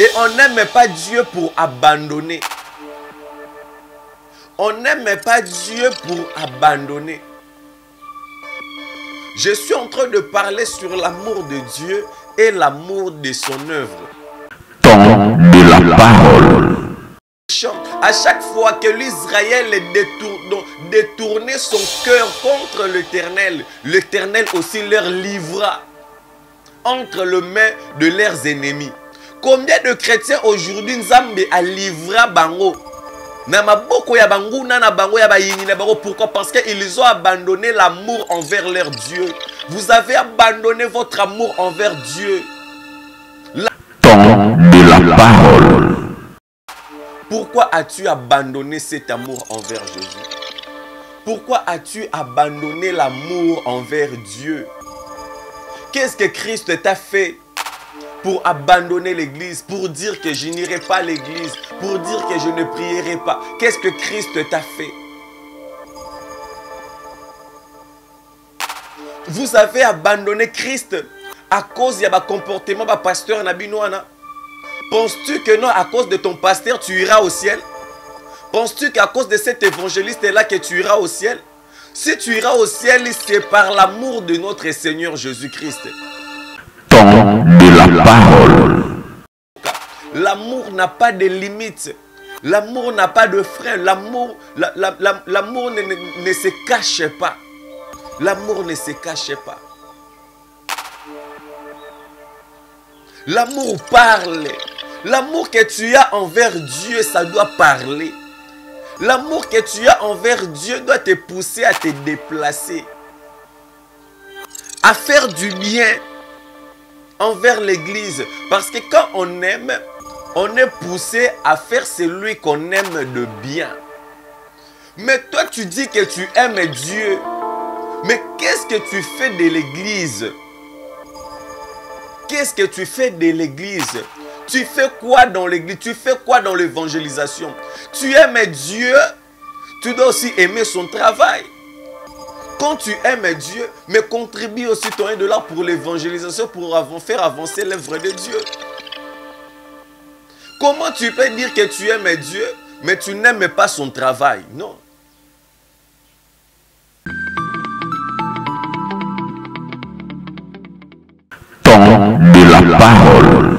Et on n'aime pas Dieu pour abandonner. On n'aime pas Dieu pour abandonner. Je suis en train de parler sur l'amour de Dieu et l'amour de son œuvre. Temps de la parole. À chaque fois que l'Israël détournait son cœur contre l'Éternel, l'Éternel aussi leur livra entre les mains de leurs ennemis. Combien de chrétiens aujourd'hui Nzambe a livré bango? Pourquoi? Parce qu'ils ont abandonné l'amour envers leur Dieu. Vous avez abandonné votre amour envers Dieu. Temps de la parole. Pourquoi as-tu abandonné cet amour envers Jésus? Pourquoi as-tu abandonné l'amour envers Dieu? Qu'est-ce que Christ t'a fait pour abandonner l'église, pour dire que je n'irai pas à l'église, pour dire que je ne prierai pas? Qu'est-ce que Christ t'a fait? Vous avez abandonné Christ à cause de comportement de pasteur Nabinoana. Penses-tu que non, à cause de ton pasteur, tu iras au ciel? Penses-tu qu'à cause de cet évangéliste-là que tu iras au ciel? Si tu iras au ciel, c'est par l'amour de notre Seigneur Jésus-Christ. Temps de la parole. L'amour n'a pas de limite. L'amour n'a pas de frein. L'amour ne se cache pas. L'amour ne se cache pas. L'amour parle. L'amour que tu as envers Dieu, ça doit parler. L'amour que tu as envers Dieu doit te pousser à te déplacer, à faire du bien envers l'église. Parce que quand on aime, on est poussé à faire celui qu'on aime de bien. Mais toi, tu dis que tu aimes Dieu. Mais qu'est-ce que tu fais de l'église? Qu'est-ce que tu fais de l'église? Tu fais quoi dans l'église? Tu fais quoi dans l'évangélisation? Tu aimes Dieu, tu dois aussi aimer son travail. Quand tu aimes Dieu, mais contribue aussi ton $1 pour l'évangélisation, pour faire avancer l'œuvre de Dieu. Comment tu peux dire que tu aimes Dieu, mais tu n'aimes pas son travail? Non. Temps de la parole.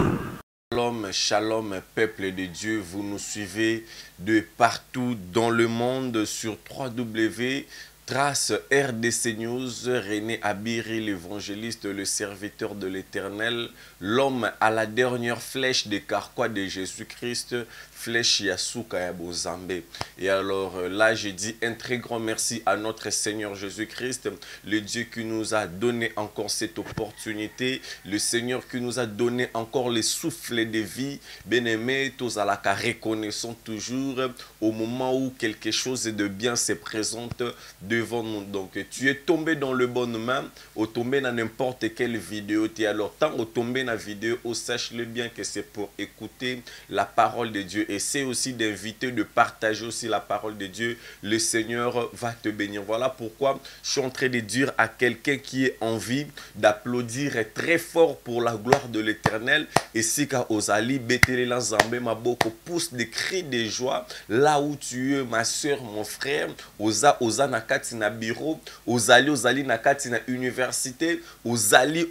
Shalom, shalom, peuple de Dieu, vous nous suivez de partout dans le monde sur www. Trace RDC News, René Abiri, l'évangéliste, le serviteur de l'Éternel, l'homme à la dernière flèche des carquois de Jésus-Christ, flèche Yasuka Yabozambe. Et alors là, je dis un très grand merci à notre Seigneur Jésus-Christ, le Dieu qui nous a donné encore cette opportunité, le Seigneur qui nous a donné encore les souffles de vie. Bien-aimé, tous à la reconnaissons toujours au moment où quelque chose de bien se présente devant nous. Donc tu es tombé dans le bon main, ou tombé dans n'importe quelle vidéo. Alors tant au tombé dans la vidéo, sache-le bien que c'est pour écouter la parole de Dieu. Et c'est aussi d'inviter, de partager aussi la parole de Dieu. Le Seigneur va te bénir. Voilà pourquoi je suis en train de dire à quelqu'un qui est en vie d'applaudir très fort pour la gloire de l'Éternel. Et si ka ozali betele la zambe ma boko pousse des cris de joie là où tu es, ma soeur, mon frère. Oza nakati na bureau, ozali nakati na université, ozali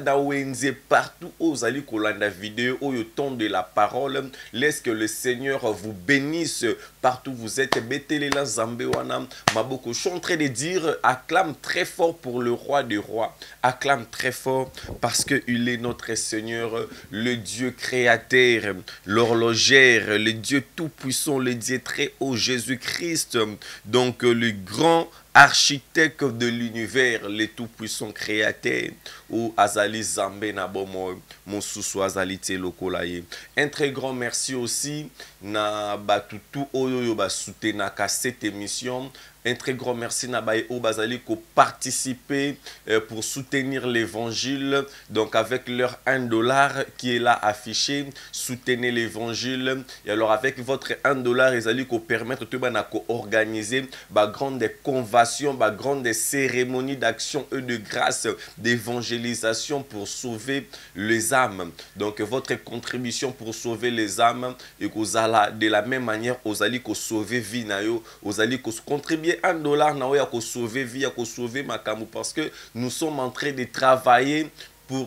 na wenze partout, ozali kolanda vidéo oyo ton de la parole. Laisse que le Seigneur vous bénisse partout où vous êtes. Betele la zambe wana maboko. Je suis en train de dire, acclame très fort pour le roi des rois. Acclame très fort parce que il est notre Seigneur, le Dieu créateur, l'horlogère, le Dieu tout-puissant, le Dieu très haut, Jésus-Christ. Donc le grand architecte de l'univers, le tout-puissant créateur, ou Azali Zambe Nabomo, Mosusu Azali Telokolaye. Un très grand merci aussi na batutu oyo ba soutenaka cette émission. Un très grand merci na baye o bazali ko participer pour soutenir l'évangile. Donc avec leur $1 qui est là affiché, soutenez l'évangile. Et alors avec votre $1, ils allaient ko permettre tout bana ko organiser ba grande convoitise opérations, bah, grandes cérémonies d'action et de grâce, d'évangélisation pour sauver les âmes. Donc votre contribution pour sauver les âmes et de la même manière aux allez sauver vie nayo, aux allez contribuer $1 na ya sauver vie, ya sauver makamu, parce que nous sommes en train de travailler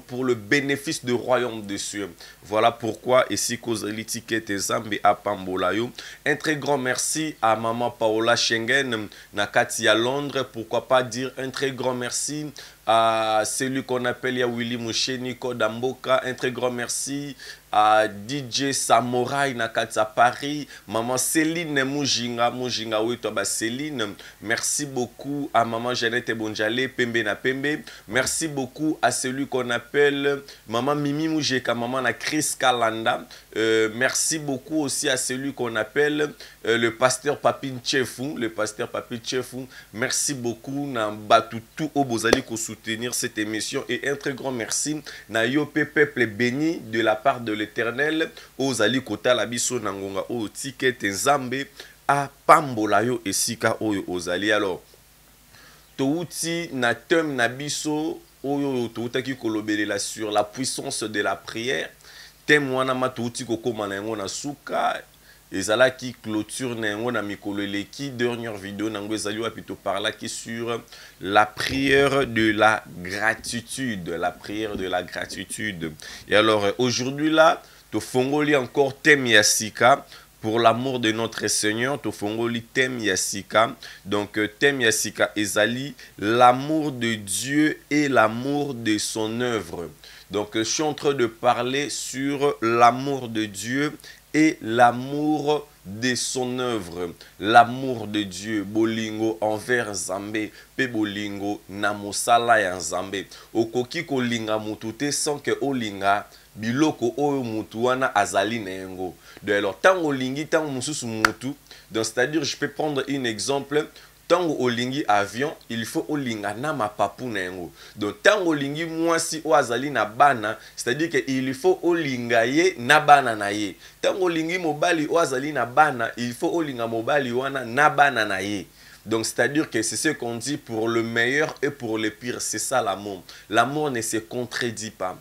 pour le bénéfice du royaume des cieux. Voilà pourquoi ici Kozali Ticket Zambi à Pambolayo. Un très grand merci à maman Paola Schengen Nakati à Londres. Pourquoi pas dire un très grand merci à celui qu'on appelle Willy Moucheni Kodamboka. Un très grand merci à DJ Samouraï Nakati à Paris. Maman Céline Mujinga Witoba Céline. Merci beaucoup à maman Jeannette Bonjale Pembe na Pembe. Merci beaucoup à celui qu'on appelle maman Mimi Moujeka, maman na Chris Kalanda. Merci beaucoup aussi à celui qu'on appelle le pasteur Papin Tchefou. Le pasteur Papin Tchefou. Merci beaucoup na Batutu Obozali ko soutenir cette émission, et un très grand merci na Yopé peuple béni de la part de l'Éternel Ozali Kota Labiso Nangonga O Ticket Nzambe à Pambolayo esika oyo Ozali. Alors touti na thème na biso oyo toutaki kolobelela sur la puissance de la prière. Thème wana matouti kokoma na yango na suka ezala qui clôture na yango na mikolo eleki. Dernière vidéo nango ezali wa plutôt parla qui sur la prière de la gratitude, la prière de la gratitude. Et alors aujourd'hui là to fongoli encore thème yasika pour l'amour de notre Seigneur, to fongoli thème yasika. Donc thème yasika ezali l'amour de Dieu et l'amour de son œuvre. Donc je suis en train de parler sur l'amour de Dieu et l'amour de son œuvre. L'amour de Dieu, bolingo envers Nzambe, pe bolingo na mosala ya Nzambe. Okoki kolinga mutu te sans que olinga biloko oyo mutu wana azali na yango. De alors tant olingi tant mususu mutu. Donc c'est-à-dire je peux prendre un exemple. Tango olingi avion, il faut olinga na mapapu na yango. Donc tango olingi mwasi o azali na bana, c'est-à-dire que il faut olinga ye na bana na ye. Tango olingi mobali o azali na bana, il faut olinga mobali wana na bana na ye. Donc c'est-à-dire que c'est ce qu'on dit pour le meilleur et pour le pire, c'est ça l'amour. L'amour ne se contredit pas.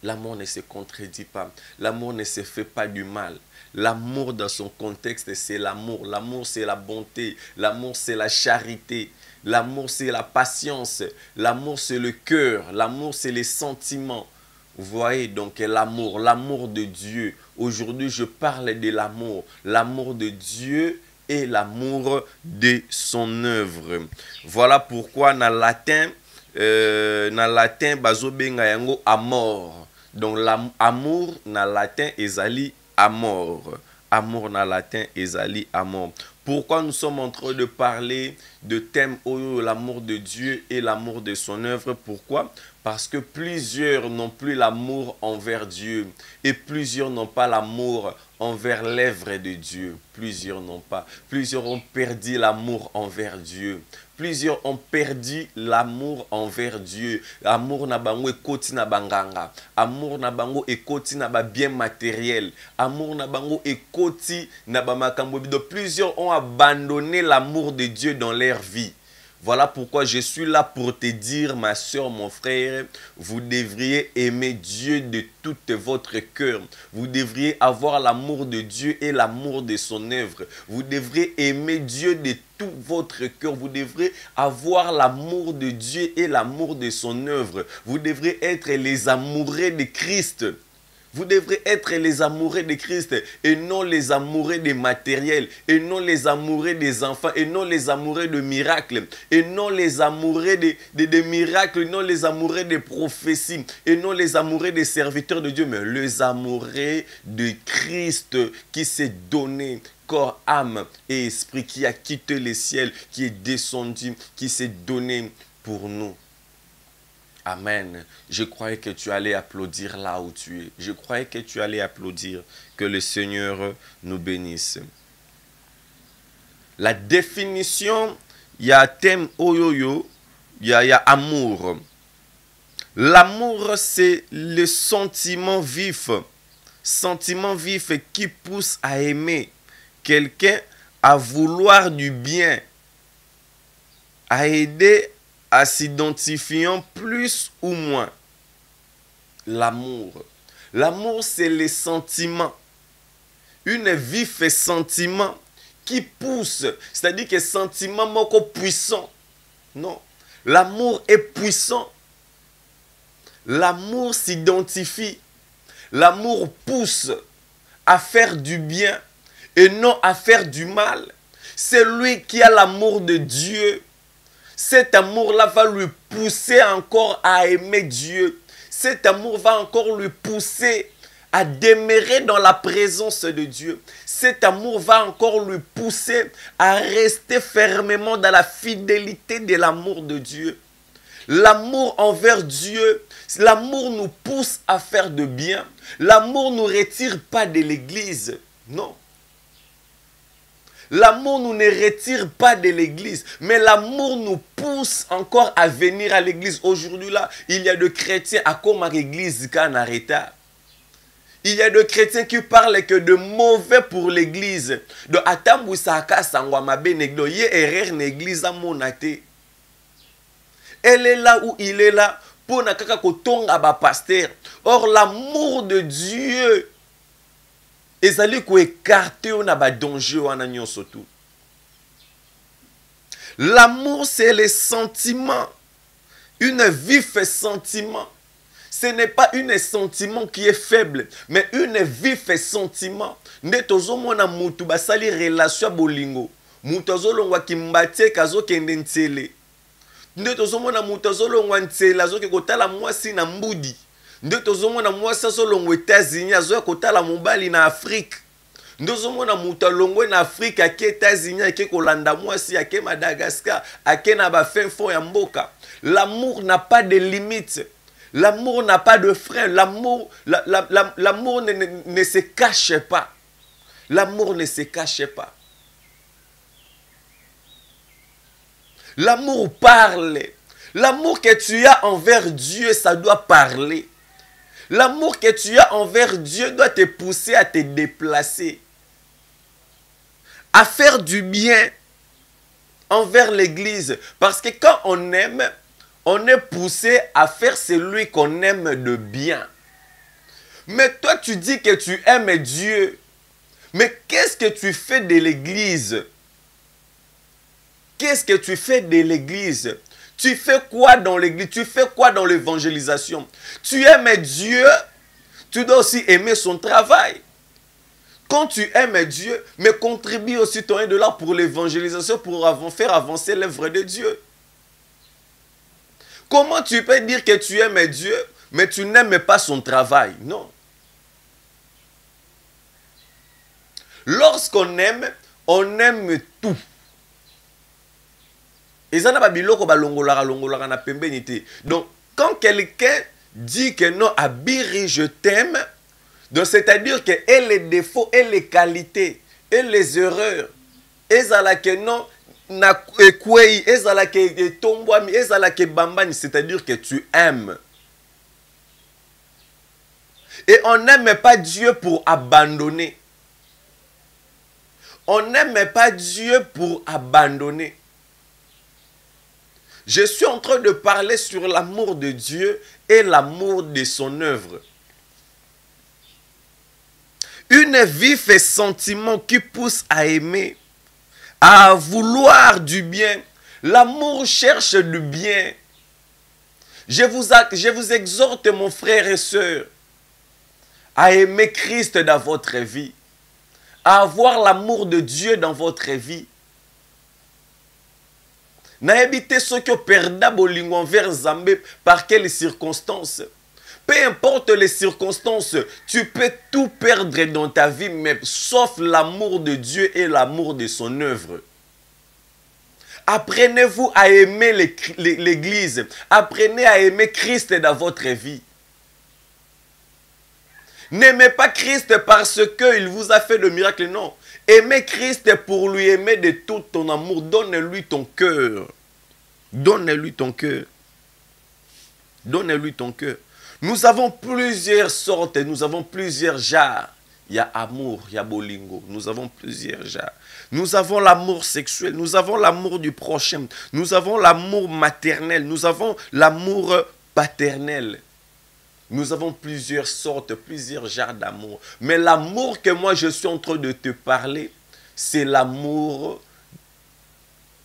L'amour ne se contredit pas. L'amour ne se fait pas du mal. L'amour dans son contexte, c'est l'amour. L'amour, c'est la bonté. L'amour, c'est la charité. L'amour, c'est la patience. L'amour, c'est le cœur. L'amour, c'est les sentiments. Vous voyez donc l'amour, l'amour de Dieu. Aujourd'hui, je parle de l'amour. L'amour de Dieu et l'amour de son œuvre. Voilà pourquoi dans le latin, bazo benga yango amor. Donc l'amour dans le latin ezali amor. Amour dans le latin ezali amor. Pourquoi nous sommes en train de parler de thème l'amour de Dieu et l'amour de son œuvre? Pourquoi? Parce que plusieurs n'ont plus l'amour envers Dieu et plusieurs n'ont pas l'amour envers l'œuvre de Dieu. Plusieurs n'ont pas. Plusieurs ont perdu l'amour envers Dieu. Plusieurs ont perdu l'amour envers Dieu. Amour na bango ekoti na banganga. Amour na bango ekoti na ba bien matériel. Amour na bango ekoti na ba makambo. Donc plusieurs ont abandonné l'amour de Dieu dans leur vie. Voilà pourquoi je suis là pour te dire, ma soeur, mon frère, vous devriez aimer Dieu de tout votre cœur. Vous devriez avoir l'amour de Dieu et l'amour de son œuvre. Vous devriez aimer Dieu de tout votre cœur. Vous devrez avoir l'amour de Dieu et l'amour de son œuvre. Vous devrez être les amoureux de Christ. Vous devrez être les amoureux de Christ et non les amoureux des matériels, et non les amoureux des enfants, et non les amoureux de miracles, et non les amoureux de miracles, non les amoureux des prophéties, et non les amoureux des serviteurs de Dieu, mais les amoureux de Christ qui s'est donné corps, âme et esprit, qui a quitté le ciel, qui est descendu, qui s'est donné pour nous. Amen. Je croyais que tu allais applaudir là où tu es. Je croyais que tu allais applaudir. Que le Seigneur nous bénisse. La définition, il y a thème oyoyo, il y a amour. L'amour, c'est le sentiment vif qui pousse à aimer quelqu'un, à vouloir du bien. à aider à s'identifier plus ou moins. L'amour. L'amour, c'est les sentiments. Une vif sentiment qui pousse. C'est-à-dire que sentiment moko puissant. Non. L'amour est puissant. L'amour s'identifie. L'amour pousse à faire du bien et non à faire du mal. C'est lui qui a l'amour de Dieu. Cet amour-là va lui pousser encore à aimer Dieu. Cet amour va encore lui pousser à demeurer dans la présence de Dieu. Cet amour va encore lui pousser à rester fermement dans la fidélité de l'amour de Dieu. L'amour envers Dieu, l'amour nous pousse à faire de bien. L'amour ne nous retire pas de l'église. Non. L'amour nous ne retire pas de l'église, mais l'amour nous pousse encore à venir à l'église. Aujourd'hui, là, il y a des chrétiens à comme à l'église quand on retard. Il y a des chrétiens qui parlent que de mauvais pour l'église. De atambu saka sangwa mabe negdo ye erreur l'église à monate. Elle est là où il est là pour nakaka kotonga ba pasteur. Or l'amour de Dieu ezali ko écarter on a ba danger wana nyonso tout. L'amour c'est les sentiments. Une vif sentiment. Ce n'est pas un sentiment qui est faible, mais une vif sentiment. Nde tozomona mutu basali relation bolingo. Mutu azolongwa kimbate kazo kende ntele. Nde tozomona mutu azolongwa ntele azoke kotala mwasi na mbudi. Nde tozomona mwasi azolongwa États-Unis azoya kotala mobali na Afrique. Nde tozomona mutu alongwe na Afrique ake États-Unis ake kolanda mwasi ake Madagascar ake na ba fin fond ya mboka. L'amour n'a pas de limite. L'amour n'a pas de frein. L'amour ne se cache pas. L'amour ne se cache pas. L'amour parle. L'amour que tu as envers Dieu, ça doit parler. L'amour que tu as envers Dieu doit te pousser à te déplacer. À faire du bien envers l'église. Parce que quand on aime, on est poussé à faire celui qu'on aime de bien. Mais toi, tu dis que tu aimes Dieu. Mais qu'est-ce que tu fais de l'église? Qu'est-ce que tu fais de l'église? Tu fais quoi dans l'église? Tu fais quoi dans l'évangélisation? Tu aimes Dieu, tu dois aussi aimer son travail. Quand tu aimes Dieu, mais contribue aussi ton de là pour l'évangélisation, pour faire avancer l'œuvre de Dieu. Comment tu peux dire que tu aimes Dieu, mais tu n'aimes pas son travail? Non. Lorsqu'on aime, on aime tout. Donc, quand quelqu'un dit que non, Abiri, je t'aime, c'est-à-dire que et les défauts, et les qualités, et les erreurs, et que non, c'est-à-dire que tu aimes. Et on n'aime pas Dieu pour abandonner. On n'aime pas Dieu pour abandonner. Je suis en train de parler sur l'amour de Dieu et l'amour de son œuvre. Une vif sentiment qui pousse à aimer, à vouloir du bien. L'amour cherche du bien. Je vous exhorte, mon frère et soeur, à aimer Christ dans votre vie, à avoir l'amour de Dieu dans votre vie. N'habitez ce que perda bolingo envers Zambé par quelles circonstances. Peu importe les circonstances, tu peux tout perdre dans ta vie, mais sauf l'amour de Dieu et l'amour de son œuvre. Apprenez-vous à aimer l'Église. Apprenez à aimer Christ dans votre vie. N'aimez pas Christ parce qu'il vous a fait de miracles, non. Aimez Christ pour lui aimer de tout ton amour. Donne-lui ton cœur. Donne-lui ton cœur. Donne-lui ton cœur. Nous avons plusieurs sortes, nous avons plusieurs genres. Il y a amour, il y a bolingo. Nous avons plusieurs genres. Nous avons l'amour sexuel, nous avons l'amour du prochain, nous avons l'amour maternel, nous avons l'amour paternel. Nous avons plusieurs sortes, plusieurs genres d'amour. Mais l'amour que moi je suis en train de te parler, c'est l'amour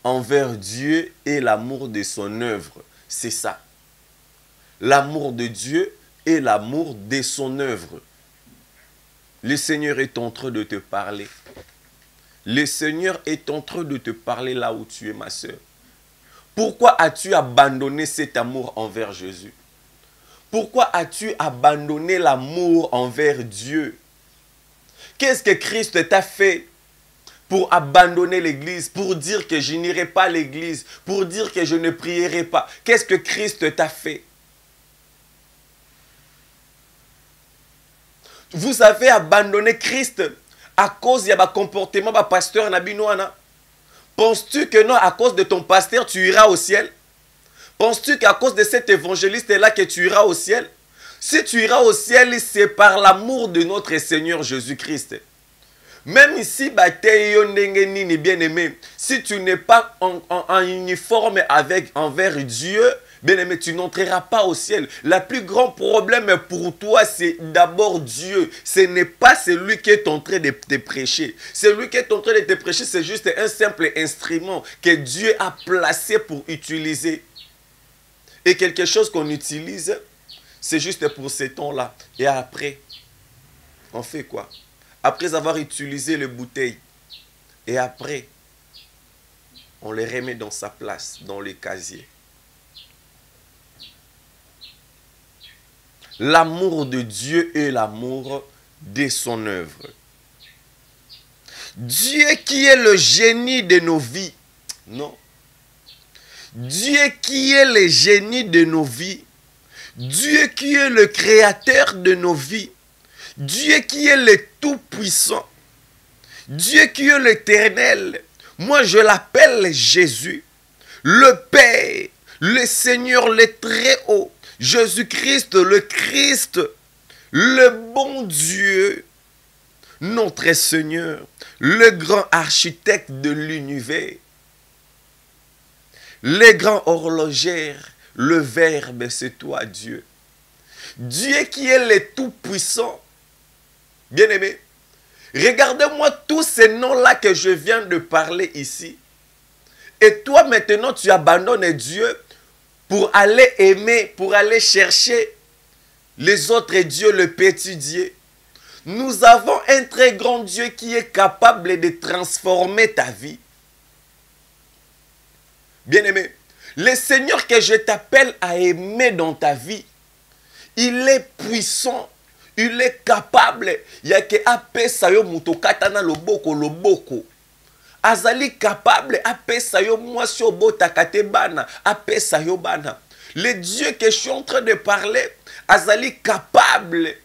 envers Dieu et l'amour de son œuvre. C'est ça. L'amour de Dieu et l'amour de son œuvre. Le Seigneur est en train de te parler. Le Seigneur est en train de te parler là où tu es, ma soeur. Pourquoi as-tu abandonné cet amour envers Jésus? Pourquoi as-tu abandonné l'amour envers Dieu? Qu'est-ce que Christ t'a fait pour abandonner l'église, pour dire que je n'irai pas à l'église, pour dire que je ne prierai pas? Qu'est-ce que Christ t'a fait? Vous avez abandonné Christ à cause de votre comportement de pasteur Nabinoana. Penses-tu que non, à cause de ton pasteur, tu iras au ciel? Penses-tu qu'à cause de cet évangéliste-là que tu iras au ciel? Si tu iras au ciel, c'est par l'amour de notre Seigneur Jésus-Christ. Même ici, bien-aimé, si tu n'es pas en uniforme envers Dieu, bien-aimé, tu n'entreras pas au ciel. Le plus grand problème pour toi, c'est d'abord Dieu. Ce n'est pas celui qui est en train de te prêcher. Celui qui est en train de te prêcher, c'est juste un simple instrument que Dieu a placé pour utiliser. Et quelque chose qu'on utilise, c'est juste pour ces temps-là. Et après, on fait quoi? Après avoir utilisé les bouteilles, et après, on les remet dans sa place, dans les casiers. L'amour de Dieu et l'amour de son œuvre. Dieu qui est le génie de nos vies. Non. Dieu qui est le génie de nos vies. Dieu qui est le créateur de nos vies. Dieu qui est le tout-puissant. Dieu qui est l'éternel. Moi, je l'appelle Jésus. Le Père, le Seigneur, le Très-Haut. Jésus-Christ, le Christ. Le bon Dieu. Notre Seigneur. Le grand architecte de l'univers. Le grand horloger. Le Verbe, c'est toi, Dieu. Dieu qui est le tout-puissant. Bien-aimé, regardez-moi tous ces noms-là que je viens de parler ici. Et toi, maintenant, tu abandonnes Dieu pour aller aimer, pour aller chercher les autres dieux, le petit Dieu. Nous avons un très grand Dieu qui est capable de transformer ta vie. Bien-aimé, le Seigneur que je t'appelle à aimer dans ta vie, il est puissant. Il est capable. Il y a que apesa yo mutokata na loboko loboko. Azali capable apesa yo mwasi obota kate bana apesa yo bana. Le Dieu que je suis en train de parler, azali capable.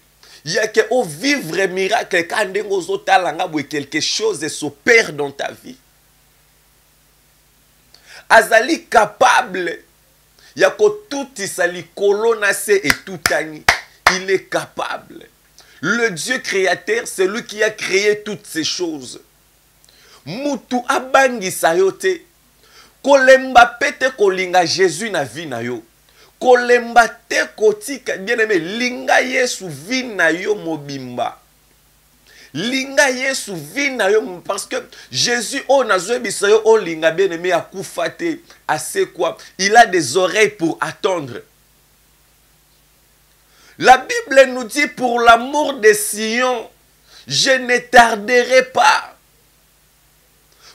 Il y a que au vivre miracle quand ndengo zotalanga bwe quelque chose s'opère dans ta vie. Azali capable. Il y a que tout isali kolonase et tout tani. Il est capable. Le Dieu créateur, c'est lui qui a créé toutes ces choses. Mutu abangi sayote. Kolemba pete kolinga Jésus na vie na yo. Kolemba te kotika bien aimé linga Yesu vie na yo mobimba. Linga Yesu vie na yo parce que Jésus o nazwe bisayo o linga bien aimé a kufate. A c'est quoi? Il a des oreilles pour attendre. La Bible nous dit, pour l'amour de Sion, je ne tarderai pas.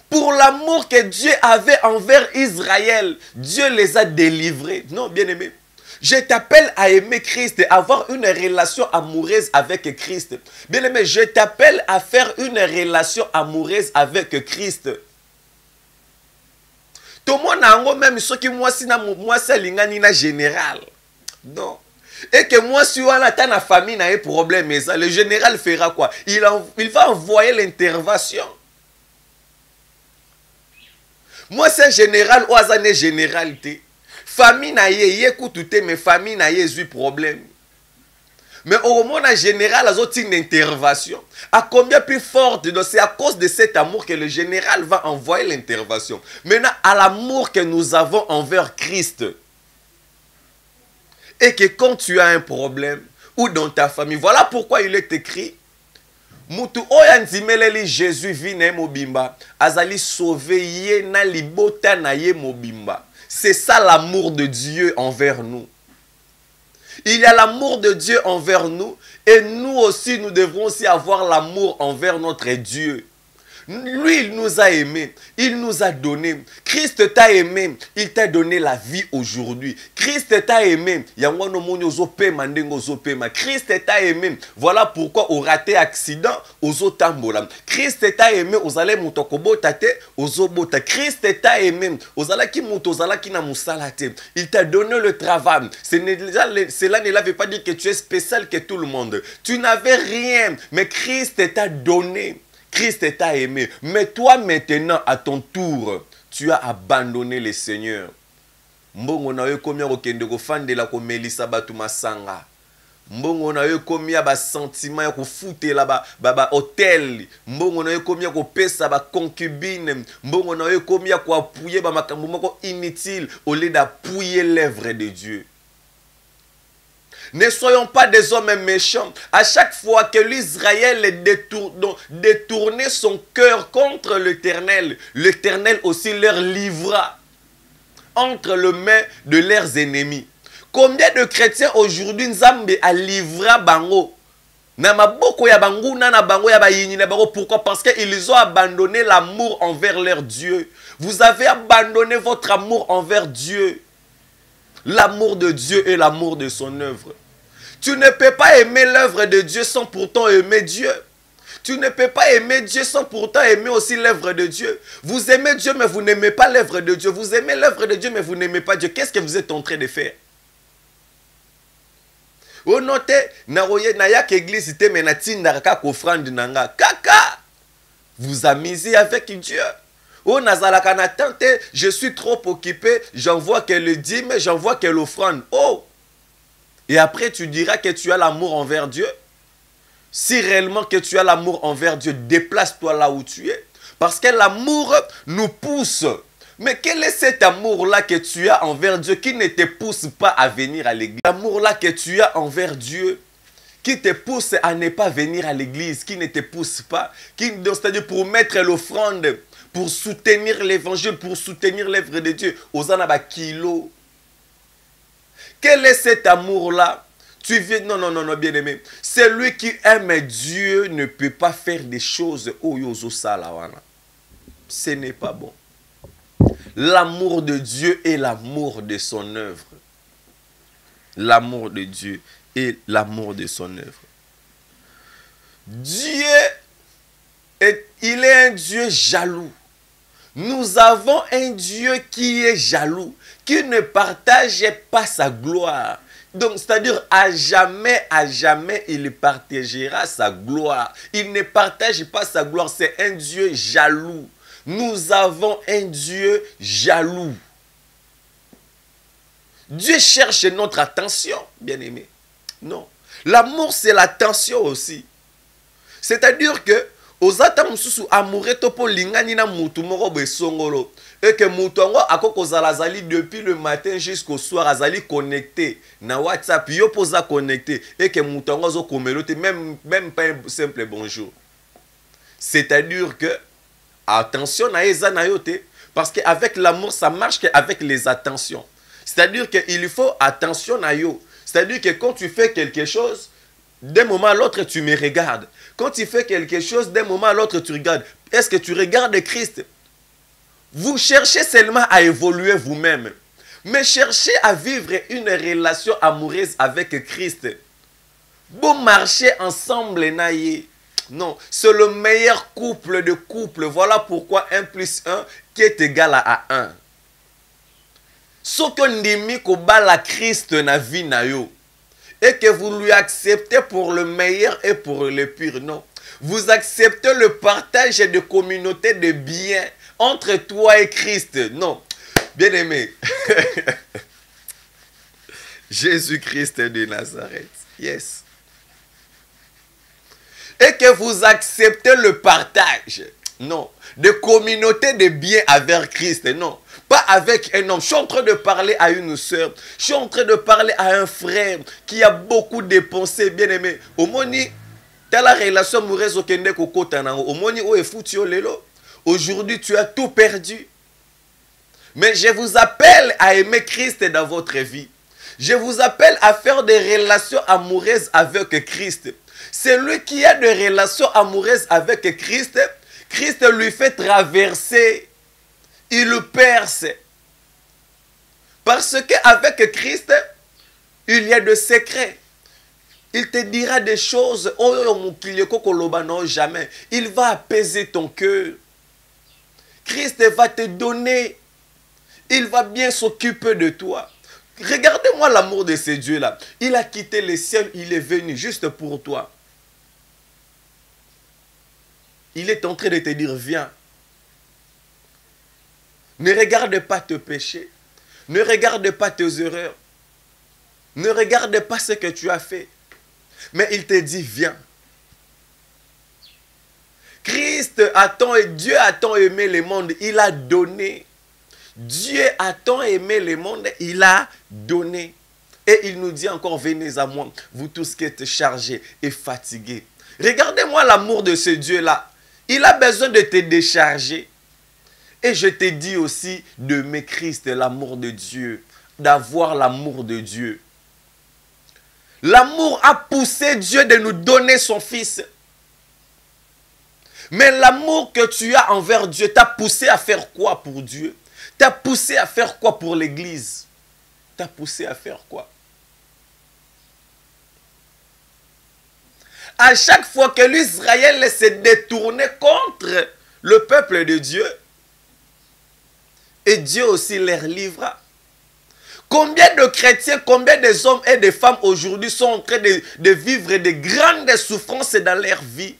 Pour l'amour que Dieu avait envers Israël, Dieu les a délivrés. Non, bien-aimé, je t'appelle à aimer Christ et avoir une relation amoureuse avec Christ. Bien-aimé, je t'appelle à faire une relation amoureuse avec Christ. Tout le monde même ce qui moi c'est l'ingani général. Non. Et que moi, si on a la famille, n'a pas de problème, mais ça, le général fera quoi? Il va envoyer l'intervention. Moi, c'est général, ou azane généralité. Famille n'a pas écoute, mais famille n'a pas eu problème. Mais au moment en général, il y a une intervention. À combien plus forte, c'est à cause de cet amour que le général va envoyer l'intervention. Maintenant, à l'amour que nous avons envers Christ. Et que quand tu as un problème, ou dans ta famille, voilà pourquoi il est écrit, Mutu oya nzimeleli Jésus vine mobimba, azali sauvé ye na libota na ye mobimba. C'est ça l'amour de Dieu envers nous. Il y a l'amour de Dieu envers nous et nous aussi, nous devrons aussi avoir l'amour envers notre Dieu. Lui, il nous a aimés, il nous a donné. Christ t'a aimé, il t'a donné la vie aujourd'hui. Christ t'a aimé. Christ t'a aimé. Voilà pourquoi au raté accident, aux tambola. Christ t'a aimé, aux allez motokobo tate, aux obota. Christ t'a aimé, aux allez qui mutozala qui na musalate. Il t'a donné le travail. Cela ne l'avait pas dit que tu es spécial que tout le monde. Tu n'avais rien, mais Christ t'a donné. Christ t'a aimé. Mais toi maintenant, à ton tour, tu as abandonné le Seigneur. Mbongo na yo komi okende ko fandela ko melisa batu masanga. Mbongo na yo komi ba sentiment ya ko futela ba hotel. Mbongo na yo komi ko pesa ba concubine. Mbongo na yo komi ko appuyer ba makambo moko inutile au lieu d'appuyer l'œuvre de Dieu. Ne soyons pas des hommes méchants. À chaque fois que l'Israël détournait son cœur contre l'Éternel, l'Éternel aussi leur livra entre les mains de leurs ennemis. Combien de chrétiens aujourd'hui Nzambe a livré bango? Pourquoi? Parce qu'ils ont abandonné l'amour envers leur Dieu. Vous avez abandonné votre amour envers Dieu. L'amour de Dieu et l'amour de son œuvre. Tu ne peux pas aimer l'œuvre de Dieu sans pourtant aimer Dieu. Tu ne peux pas aimer Dieu sans pourtant aimer aussi l'œuvre de Dieu. Vous aimez Dieu, mais vous n'aimez pas l'œuvre de Dieu. Vous aimez l'œuvre de Dieu, mais vous n'aimez pas Dieu. Qu'est-ce que vous êtes en train de faire? Vous notez, église, kaka, vous amusez avec Dieu. Oh, je suis trop occupé, j'envoie que le dîme, j'envoie que l'offrande. Oh! Et après, tu diras que tu as l'amour envers Dieu. Si réellement que tu as l'amour envers Dieu, déplace-toi là où tu es. Parce que l'amour nous pousse. Mais quel est cet amour-là que tu as envers Dieu qui ne te pousse pas à venir à l'église? L'amour-là que tu as envers Dieu qui te pousse à ne pas venir à l'église, qui ne te pousse pas, c'est-à-dire pour mettre l'offrande, pour soutenir l'évangile, pour soutenir l'œuvre de Dieu, aux anaba kilo. Quel est cet amour-là? Tu viens, non, bien aimé. Celui qui aime Dieu ne peut pas faire des choses. Ce n'est pas bon. L'amour de Dieu et l'amour de son œuvre. L'amour de Dieu et l'amour de son œuvre. Dieu, il est un Dieu jaloux. Nous avons un Dieu qui est jaloux, qui ne partage pas sa gloire. Donc, c'est-à-dire, à jamais, il partagera sa gloire. Il ne partage pas sa gloire, c'est un Dieu jaloux. Nous avons un Dieu jaloux. Dieu cherche notre attention, bien-aimé. Non. L'amour, c'est l'attention aussi. C'est-à-dire que, aux atamususu amoureux topo lingani na mutu moko besongolo et que mutongo akoko zalazali depuis le matin jusqu'au soir azali connecté na WhatsApp yo posa connecté et que mutongo zo komelote même pas un simple bonjour. C'est-à-dire que attention na eza na yote parce que avec l'amour ça marche qu'avec les attentions. C'est-à-dire que il faut attention na yo. C'est-à-dire que quand tu fais quelque chose d'un moment à l'autre, tu me regardes. Quand tu fais quelque chose, d'un moment à l'autre, tu regardes. Est-ce que tu regardes Christ? Vous cherchez seulement à évoluer vous-même. Mais cherchez à vivre une relation amoureuse avec Christ. Vous marchez ensemble, naïe. Non, c'est le meilleur couple de couples. Voilà pourquoi 1 + 1 qui est égal à 1. Ce que ndimi ko bala Christ na vie na yo. Et que vous lui acceptez pour le meilleur et pour le pire. Non. Vous acceptez le partage de communauté de biens entre toi et Christ. Non. Bien-aimé. Jésus-Christ de Nazareth. Yes. et que vous acceptez le partage. Non. De communauté de biens avec Christ. Non. Pas avec un homme. Je suis en train de parler à une soeur. Je suis en train de parler à un frère qui a beaucoup dépensé, bien aimé. Au moni, tu as la relation amoureuse au Kende Kokotana. Au moni, où est foutu au lelo. Aujourd'hui, tu as tout perdu. Mais je vous appelle à aimer Christ dans votre vie. Je vous appelle à faire des relations amoureuses avec Christ. Celui qui a des relations amoureuses avec Christ, Christ lui fait traverser. Il le perce. Parce qu'avec Christ, il y a des secrets. Il te dira des choses. Jamais. Il va apaiser ton cœur. Christ va te donner. Il va bien s'occuper de toi. Regardez-moi l'amour de ce Dieu-là. Il a quitté le ciel, il est venu juste pour toi. Il est en train de te dire, viens. Ne regarde pas tes péchés. Ne regarde pas tes erreurs. Ne regarde pas ce que tu as fait. Mais il te dit, viens. Dieu a tant aimé le monde, il a donné. Dieu a tant aimé le monde, il a donné. Et il nous dit encore, venez à moi, vous tous qui êtes chargés et fatigués. Regardez-moi l'amour de ce Dieu-là. Il a besoin de te décharger. Et je te dis aussi d'aimer Christ, l'amour de Dieu, d'avoir l'amour de Dieu. L'amour a poussé Dieu de nous donner son Fils. Mais l'amour que tu as envers Dieu t'a poussé à faire quoi pour Dieu? T'a poussé à faire quoi pour l'Église? T'a poussé à faire quoi? À chaque fois que l'Israël se détournait contre le peuple de Dieu, et Dieu aussi les livra. Combien de chrétiens, combien de hommes et de femmes aujourd'hui sont en train de vivre de grandes souffrances dans leur vie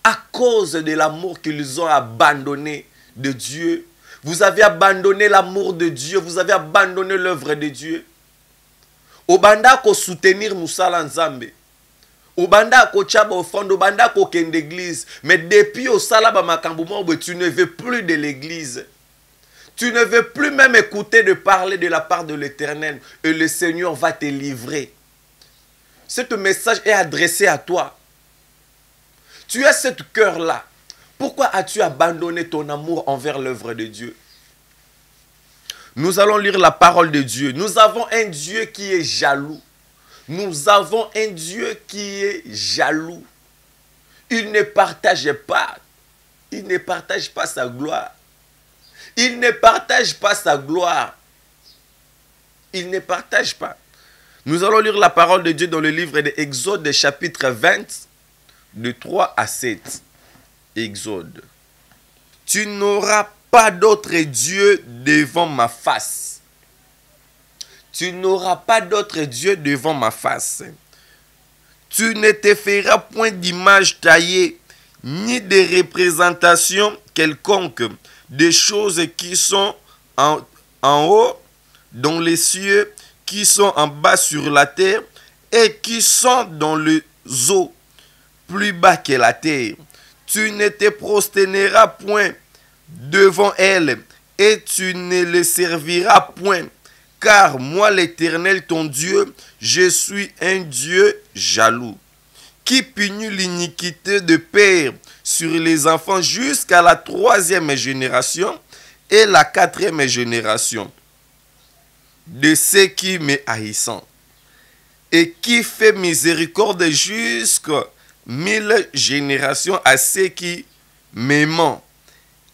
à cause de l'amour qu'ils ont abandonné de Dieu. Vous avez abandonné l'amour de Dieu, vous avez abandonné l'œuvre de Dieu. Obanda ko soutenir Moussala Nzambe. Obanda ko chaba offrande, obanda ko kende d'église. Mais depuis au salaba makambouma, tu ne veux plus de l'église. Tu ne veux plus même écouter de parler de la part de l'Éternel. Et le Seigneur va te livrer. Ce message est adressé à toi. Tu as ce cœur-là. Pourquoi as-tu abandonné ton amour envers l'œuvre de Dieu? Nous allons lire la parole de Dieu. Nous avons un Dieu qui est jaloux. Nous avons un Dieu qui est jaloux. Il ne partage pas. Il ne partage pas sa gloire. Il ne partage pas sa gloire. Il ne partage pas. Nous allons lire la parole de Dieu dans le livre de Exode, chapitre 20, de 3 à 7. Exode. Tu n'auras pas d'autre Dieu devant ma face. Tu n'auras pas d'autre Dieu devant ma face. Tu ne te feras point d'image taillée, ni de représentation quelconque des choses qui sont en haut dans les cieux, qui sont en bas sur la terre, et qui sont dans les eaux, plus bas que la terre. Tu ne te prosterneras point devant elles, et tu ne les serviras point. Car moi, l'Éternel, ton Dieu, je suis un Dieu jaloux, qui punit l'iniquité de père sur les enfants jusqu'à la 3e génération et la 4e génération de ceux qui me haïssent, et qui fait miséricorde jusqu'à 1000 générations à ceux qui m'aiment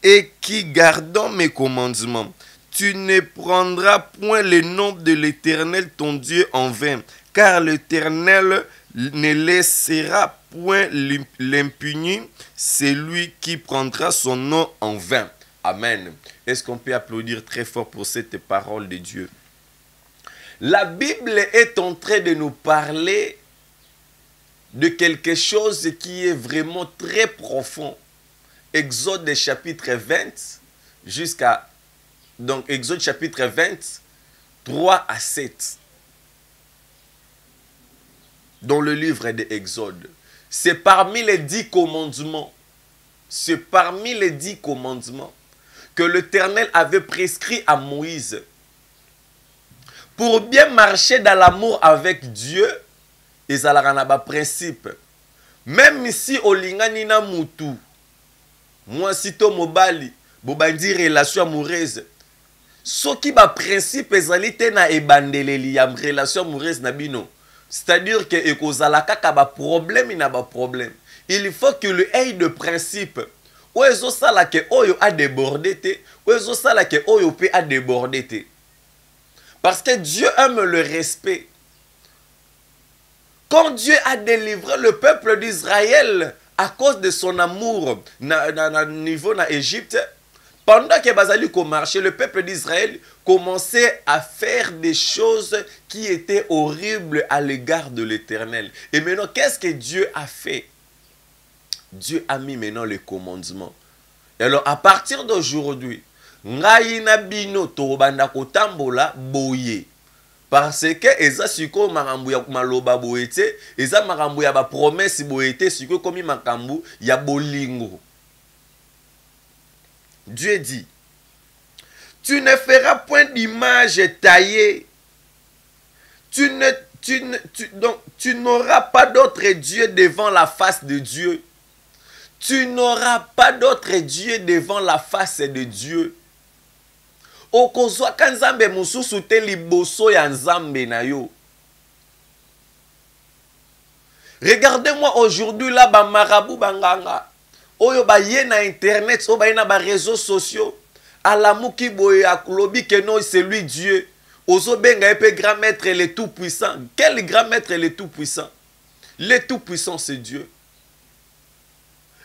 et qui gardent mes commandements. Tu ne prendras point le nom de l'Éternel ton Dieu en vain, car l'Éternel ne laissera point l'impuni celui qui prendra son nom en vain. Amen. Est-ce qu'on peut applaudir très fort pour cette parole de Dieu? La Bible est en train de nous parler de quelque chose qui est vraiment très profond. Exode chapitre 20 jusqu'à... Donc Exode chapitre 20, 3 à 7. dans le livre de Exode. C'est parmi les 10 commandements. C'est parmi les 10 commandements que l'Éternel avait prescrit à Moïse. Pour bien marcher dans l'amour avec Dieu, ils allaient un principe. Même si olingani na mutu, moi si to mobali, bobandi relation amoureuse. Ce qui ba principe ezalité na ebandeleli ya relation amoureuse na bino. C'est-à-dire que ekozalaka ka ba problème na ba problème. Il faut que le ait de principe. Oezo sala ke oyo a débordé te, oezo sala ke oyo pe a débordé te. Parce que Dieu aime le respect. Quand Dieu a délivré le peuple d'Israël à cause de son amour na niveau na Égypte, pendant que Bazali marchait, le peuple d'Israël commençait à faire des choses qui étaient horribles à l'égard de l'Éternel. Et maintenant, qu'est-ce que Dieu a fait? Dieu a mis maintenant les commandements. Et alors, à partir d'aujourd'hui, ngai na bino tobanda kotambola boye. Parce que eza siko makambu ya maloba boyete, eza makambu ya ba promesse boyete siko komi makambu ya bolingo. Dieu dit, tu ne feras point d'image taillée. Tu n'auras pas d'autre Dieu devant la face de Dieu. Tu n'auras pas d'autre Dieu devant la face de Dieu. Okozwa kanzambe mususu te liboso ya nzambe na yo. Regardez-moi aujourd'hui là ba marabout banganga. Oyo ba ye na internet, oyo ba ye na ba réseaux sociaux. Alamuki boye aklobi que non c'est lui Dieu. Ozo benga epé grand maître le tout puissant. Quel grand maître le tout puissant? Le tout puissant c'est Dieu.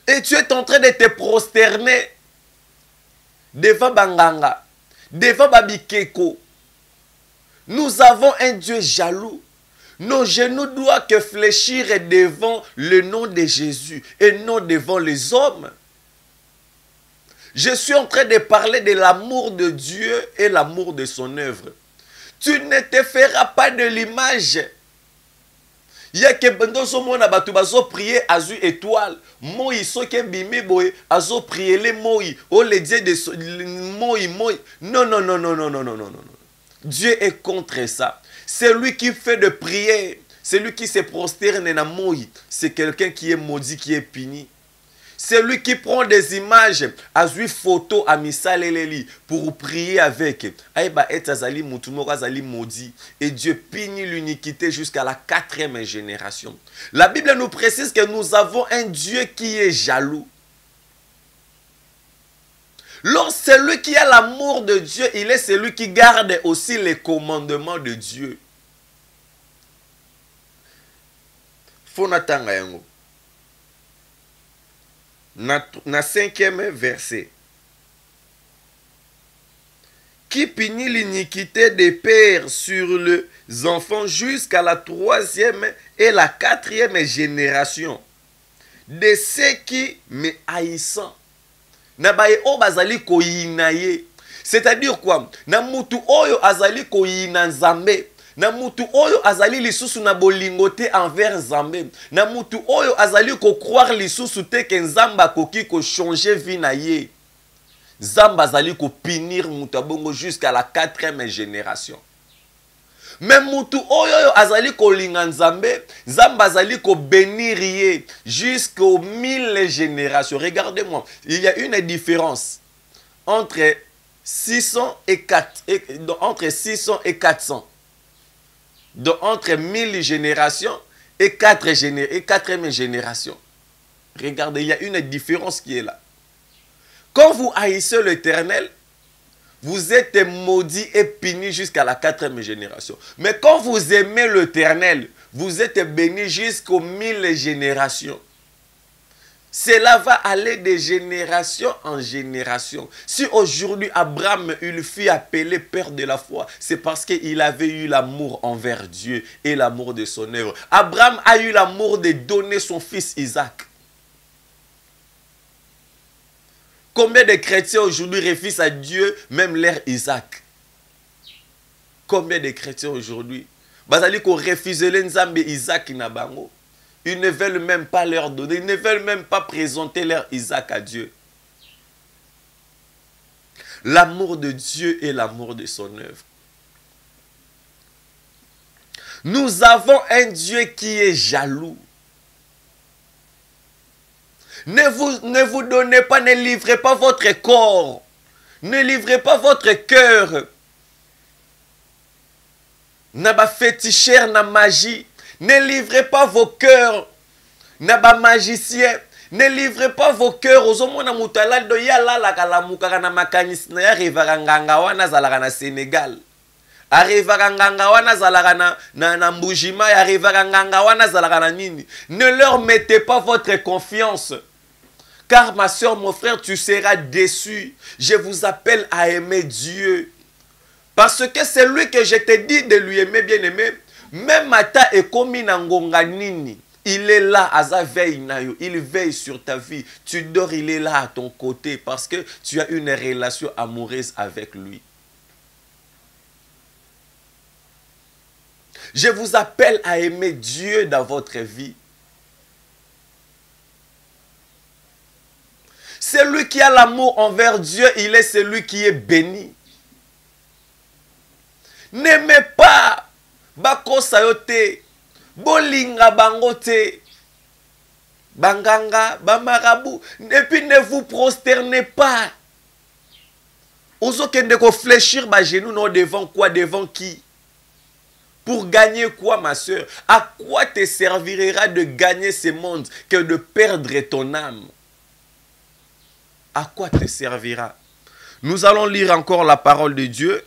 Et tu es en train de te prosterner devant banganga, devant babikeko. Nous avons un Dieu jaloux. Nos genoux doivent que fléchir devant le nom de Jésus et non devant les hommes. Je suis en train de parler de l'amour de Dieu et l'amour de son œuvre. Tu ne te feras pas de l'image. Il y a que dans mona batu bazo prier azu étoile. Moi soke bimi boy azo prier les moi oh les dieux de moi. Non non non non non non non non non. Dieu est contre ça. C'est lui qui fait de prière, c'est lui qui se prosterne na moi. C'est quelqu'un qui est maudit, qui est puni. C'est lui qui prend des images, azu photo à misaleleli pour prier avec. Aïba et azali mutumo azali maudit et Dieu punit l'iniquité jusqu'à la 4e génération. La Bible nous précise que nous avons un Dieu qui est jaloux. Lorsque celui qui a l'amour de Dieu, il est celui qui garde aussi les commandements de Dieu. Fonatanga yango. Na 5e verset. Qui punit l'iniquité des pères sur les enfants jusqu'à la 3e et la 4e génération de ceux qui me haïssent. Nabaye o bazali ko yinaye. C'est-à-dire quoi? Na mutu oyo azali ko yinanzambe. Na mutu oyo azali lisusu na bolingote envers Nzambe. Na mutu oyo azali ko croire lisusu te ke Nzamba koki ko changer vie na ye. Nzamba azali ko punir mutu abongo jusqu'à la 4e génération. Même mutu oyo azali ko linga Nzambe, Nzamba azali ko bénir ye jusqu'aux 1000 générations. Regardez-moi, il y a une différence entre 600 et 4 entre 600 et 400. Donc entre 1000 générations et 4e génération. Regardez, il y a une différence qui est là. Quand vous haïssez l'Éternel, vous êtes maudit et puni jusqu'à la 4e génération. Mais quand vous aimez l'Éternel, vous êtes béni jusqu'aux 1000 générations. Cela va aller de génération en génération. Si aujourd'hui Abraham il fut appelé père de la foi, c'est parce qu'il avait eu l'amour envers Dieu et l'amour de son œuvre. Abraham a eu l'amour de donner son fils Isaac. Combien de chrétiens aujourd'hui refusent à Dieu même leur Isaac? Combien de chrétiens aujourd'hui? bazali ko refuser les nzambe Isaac na bango. Ils ne veulent même pas leur donner, ils ne veulent même pas présenter leur Isaac à Dieu. L'amour de Dieu et l'amour de son œuvre. Nous avons un Dieu qui est jaloux. Ne vous donnez pas, ne livrez pas votre corps. Ne livrez pas votre cœur. Na ba féticheur na magie. Ne livrez pas vos cœurs. Na ba magicien. Ne livrez pas vos cœurs. Ozomona mutala do ya la la kala mukaka na makanis na ya rivara nganga wana zalaka na Sénégal. Arrivera nganga wana zalaka na Mbujima, arrivera nganga wana zalaka na nini. Ne leur mettez pas votre confiance. Car ma soeur, mon frère, tu seras déçu. Je vous appelle à aimer Dieu. Parce que c'est lui que je te dis de lui aimer, bien aimé. Même ata ekomi na ngonga nini. Il est là, aza veille nayo. Il veille sur ta vie. Tu dors, il est là à ton côté. Parce que tu as une relation amoureuse avec lui. Je vous appelle à aimer Dieu dans votre vie. Celui qui a l'amour envers Dieu, il est celui qui est béni. N'aimez pas bako sayote, bolinga bangote, banganga, bamarabu, et puis ne vous prosternez pas. Oso kende ko fléchir ba genou non devant quoi, devant qui? Pour gagner quoi, ma soeur? À quoi te servira de gagner ce monde que de perdre ton âme? À quoi te servira? Nous allons lire encore la parole de Dieu.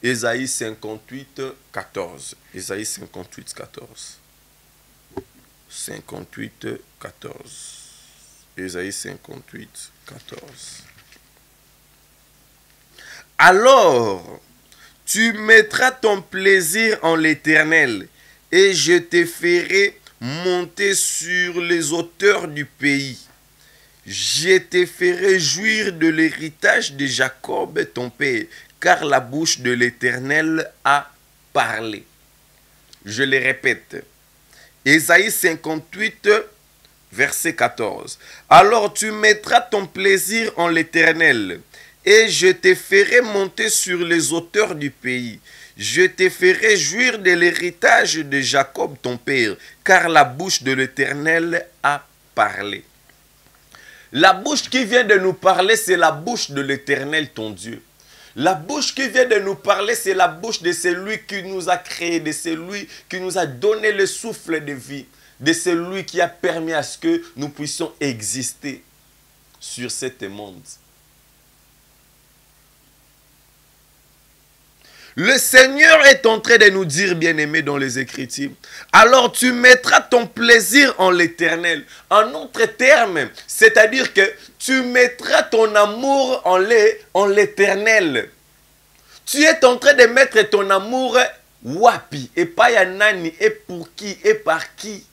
Ésaïe 58, 14. Ésaïe 58, 14. 58, 14. Ésaïe 58, 14. Alors, tu mettras ton plaisir en l'Éternel, et je te ferai monter sur les hauteurs du pays. Je te ferai jouir de l'héritage de Jacob, ton père, car la bouche de l'Éternel a parlé. Je le répète. Ésaïe 58, verset 14. Alors tu mettras ton plaisir en l'Éternel, et je te ferai monter sur les hauteurs du pays. Je te ferai jouir de l'héritage de Jacob ton père, car la bouche de l'Éternel a parlé. La bouche qui vient de nous parler, c'est la bouche de l'Éternel ton Dieu. La bouche qui vient de nous parler, c'est la bouche de celui qui nous a créés, de celui qui nous a donné le souffle de vie, de celui qui a permis à ce que nous puissions exister sur ce monde. Le Seigneur est en train de nous dire, bien-aimé, dans les Écritures, alors tu mettras ton plaisir en l'Éternel. En autres termes, c'est-à-dire que tu mettras ton amour en l'Éternel. Tu es en train de mettre ton amour wapi, et pas yanani, et pour qui, et par qui.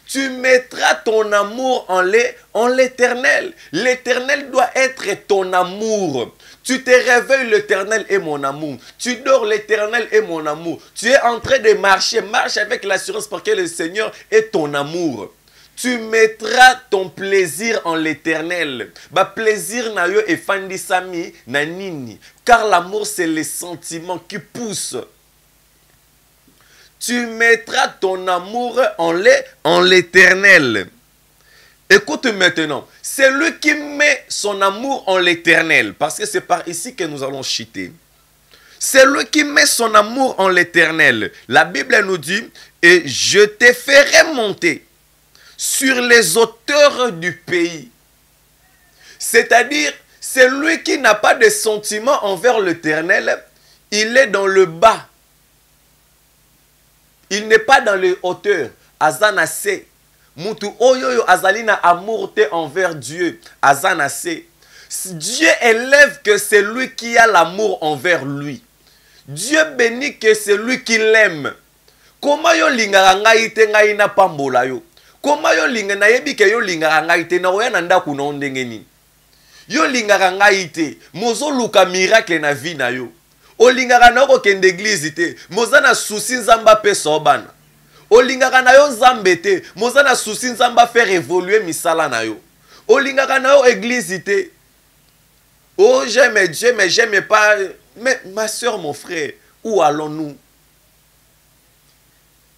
Tu mettras ton amour en l'Éternel. L'Éternel doit être ton amour. Tu te réveilles, l'Éternel est mon amour. Tu dors, l'Éternel est mon amour. Tu es en train de marcher. Marche avec l'assurance parce que le Seigneur est ton amour. Tu mettras ton plaisir en l'Éternel. Ba plaisir na yo efandisami na nini. Car l'amour, c'est le sentiment qui pousse. Tu mettras ton amour en l'Éternel. Écoute maintenant, c'est lui qui met son amour en l'Éternel, parce que c'est par ici que nous allons chuter. C'est lui qui met son amour en l'Éternel. La Bible nous dit, et je te ferai monter sur les hauteurs du pays. C'est-à-dire, c'est lui qui n'a pas de sentiment envers l'Éternel, il est dans le bas. Il n'est pas dans les hauteurs. Azanase. Mutu oyoyo azalina amour te envers Dieu. Azanase. Dieu élève que c'est lui qui a l'amour envers lui. Dieu bénit que c'est lui qui l'aime. Comment yo lingara ngai te ngai na pambola yo? Comment yo lingara na yebi ke yo lingara ngai te na oya na ndaku na ndenge nini? Yo lingara ngai te mozo luka miracle na vie na yo. olingaka na yo kokende église te moza na susi nzambe apesa yo bana olingaka na yo nzambe te moza na susi nzambe afaire évoluer misala na yo olingaka na yo église te oh j'aime Dieu mais j'aime pas. Mais ma soeur, mon frère, où allons-nous?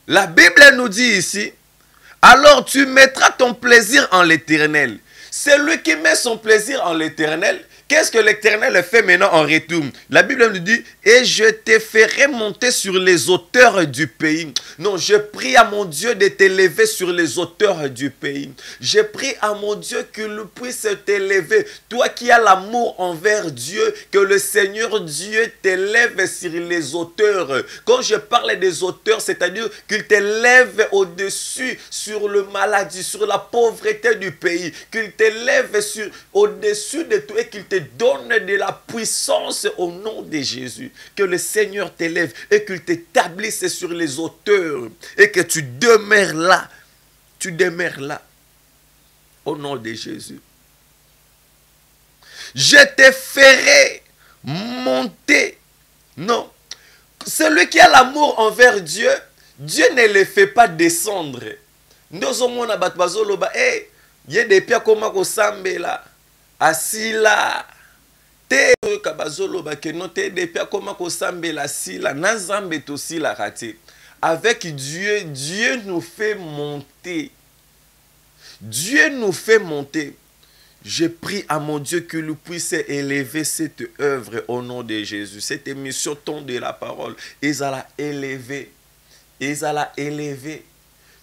La Bible nous dit ici, alors tu mettras ton plaisir en l'Éternel. Celui qui met son plaisir en l'Éternel, qu'est-ce que l'Éternel fait maintenant en retour? La Bible nous dit, et je te ferai monter sur les hauteurs du pays. Non, je prie à mon Dieu de t'élever sur les hauteurs du pays. Je prie à mon Dieu qu'il puisse t'élever. Toi qui as l'amour envers Dieu, que le Seigneur Dieu t'élève sur les hauteurs. Quand je parle des hauteurs, c'est-à-dire qu'il t'élève au-dessus, sur le maladie, sur la pauvreté du pays, qu'il t'élève au-dessus de tout et qu'il te donne de la puissance au nom de Jésus. Que le Seigneur t'élève et qu'il t'établisse sur les hauteurs et que tu demeures là. Tu demeures là. Au nom de Jésus. Je te ferai monter. Non. Celui qui a l'amour envers Dieu, Dieu ne le fait pas descendre. Nous omona bat bazoloba eh ye depuis comment ko sambela asila te kabazoloba ke non te depuis comment ko sambela asila na zambe to sila kati. Avec Dieu, Dieu nous fait monter. Dieu nous fait monter. Je prie à mon Dieu qu'il puisse élever cette œuvre au nom de Jésus. Cette émission tombe de la parole. Ils allaient élever. Ils allaient élever.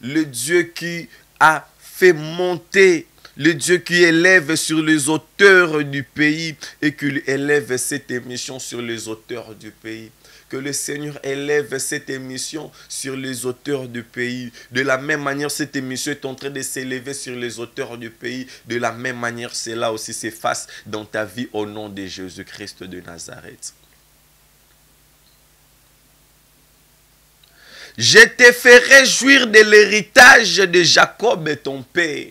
Le Dieu qui a fait monter. Le Dieu qui élève sur les hauteurs du pays. Et qu'il élève cette émission sur les hauteurs du pays. Que le Seigneur élève cette émission sur les hauteurs du pays. De la même manière, cette émission est en train de s'élever sur les hauteurs du pays. De la même manière, cela aussi s'efface dans ta vie au nom de Jésus-Christ de Nazareth. Je te ferai jouir de l'héritage de Jacob ton père.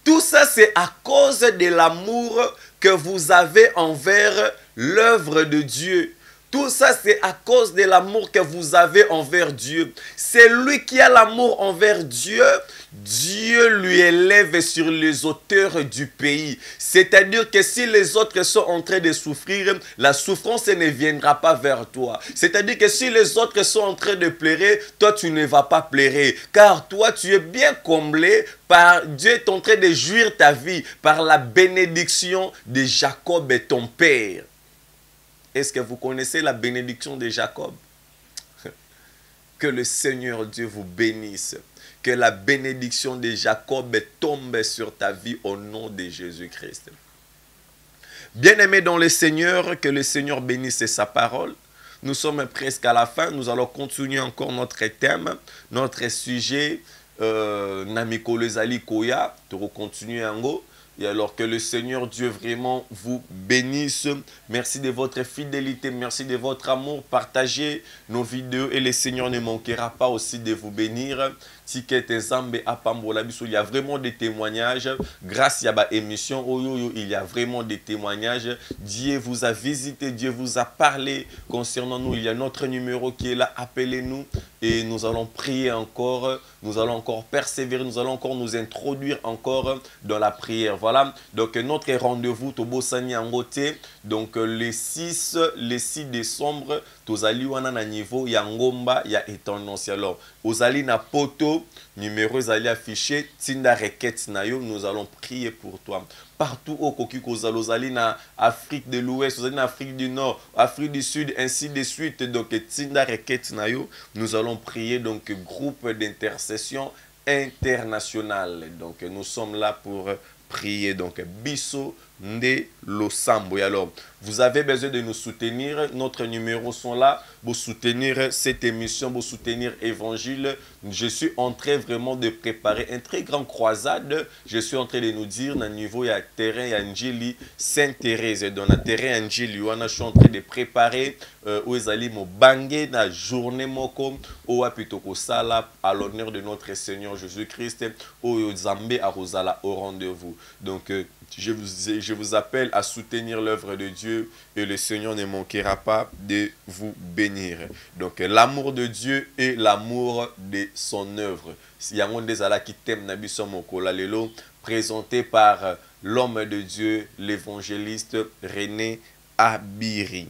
Tout ça, c'est à cause de l'amour que vous avez envers l'œuvre de Dieu. Tout ça, c'est à cause de l'amour que vous avez envers Dieu. C'est lui qui a l'amour envers Dieu. Dieu lui élève sur les hauteurs du pays. C'est-à-dire que si les autres sont en train de souffrir, la souffrance ne viendra pas vers toi. C'est-à-dire que si les autres sont en train de pleurer, toi tu ne vas pas pleurer. Car toi tu es bien comblé par Dieu est en train de jouir ta vie par la bénédiction de Jacob et ton père. Est-ce que vous connaissez la bénédiction de Jacob? Que le Seigneur Dieu vous bénisse. Que la bénédiction de Jacob tombe sur ta vie au nom de Jésus-Christ. Bien-aimés dans le Seigneur, que le Seigneur bénisse sa parole. Nous sommes presque à la fin. Nous allons continuer encore notre thème, notre sujet. Namiko Lezali Koya. Nous continuons en haut. Et alors que le Seigneur Dieu vraiment vous bénisse. Merci de votre fidélité, merci de votre amour. Partagez nos vidéos et le Seigneur ne manquera pas aussi de vous bénir. Il y a vraiment des témoignages. Grâce à la émission, il y a vraiment des témoignages. Dieu vous a visité, Dieu vous a parlé concernant nous. Il y a notre numéro qui est là. Appelez-nous et nous allons prier encore. Nous allons encore persévérer. Nous allons encore nous introduire encore dans la prière. Voilà. Donc notre rendez-vous, Tobosani Angote. Donc le 6 décembre, Tozali wana na niveau ya ngomba ya étonnance. Alors, Ozali na poto, numéro zali affiché, tinda requête na yo, nous allons prier pour toi. Partout au Kokiko Ozali na Afrique de l'Ouest, Ozali na Afrique du Nord, Afrique du Sud, ainsi de suite. Donc, tinda requête na yo, nous allons prier. Donc, groupe d'intercession internationale. Donc, nous sommes là pour prier. Donc, Bisso Nde Losambo. Alors, vous avez besoin de nous soutenir. Notre numéro sont là pour soutenir cette émission, pour soutenir Évangile. Je suis en train vraiment de préparer un très grand croisade. Je suis en train de nous dire, dans le niveau, il y a terrain, il y a Njili, Sainte-Thérèse. Dans le terrain Njili, je suis en train de préparer où ils allaient me banger dans la journée moko, où apitoko sala à l'honneur de notre Seigneur Jésus-Christ, où Zambé à Rosala au rendez-vous. tout. Donc, je vous appelle à soutenir l'œuvre de Dieu et le Seigneur ne manquera pas de vous bénir. Donc, l'amour de Dieu et l'amour de son œuvre. Yango Ndezala qui t'aime Nabiso Mokola Lelo, présenté par l'homme de Dieu, l'évangéliste René Abiri.